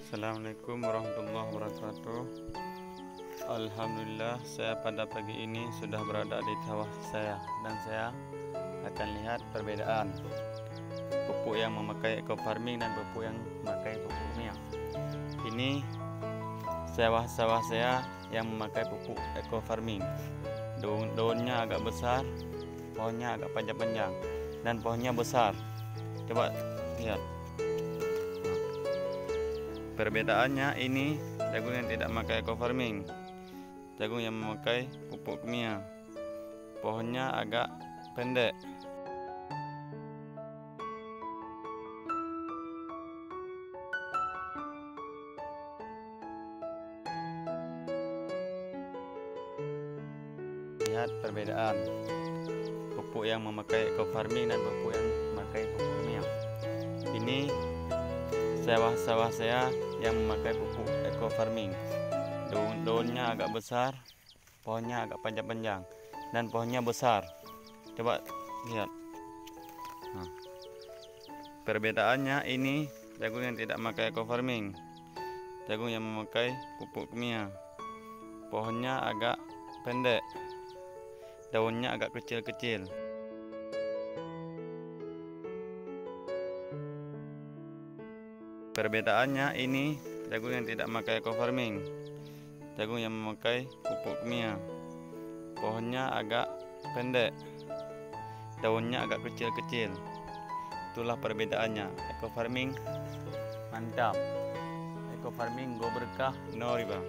Assalamualaikum warahmatullahi wabarakatuh. Alhamdulillah, saya pada pagi ini sudah berada di sawah saya dan saya akan lihat perbedaan pupuk yang memakai eco farming dan pupuk yang memakai pupuk kimia. Ini sawah-sawah saya yang memakai pupuk eco farming. Daunnya agak besar, pohonnya agak panjang-panjang, dan pohonnya besar. Coba lihat. Perbedaannya, ini jagung yang tidak memakai eco farming, jagung yang memakai pupuk kimia. Pohonnya agak pendek. Lihat perbedaan pupuk yang memakai eco farming dan pupuk yang memakai pupuk kimia. Ini sawah-sawah saya yang memakai pupuk eco farming. Daunnya agak besar, pohonnya agak panjang-panjang, dan pohonnya besar. Coba lihat. Perbedaannya, ini jagung yang tidak memakai eco farming, jagung yang memakai pupuk kimia. Pohonnya agak pendek, daunnya agak kecil-kecil. Perbedaannya, ini jagung yang tidak memakai eco farming, jagung yang memakai pupuk kimia. Pohonnya agak pendek, daunnya agak kecil-kecil. Itulah perbedaannya. Eco farming mantap, eco farming go berkah, no riba.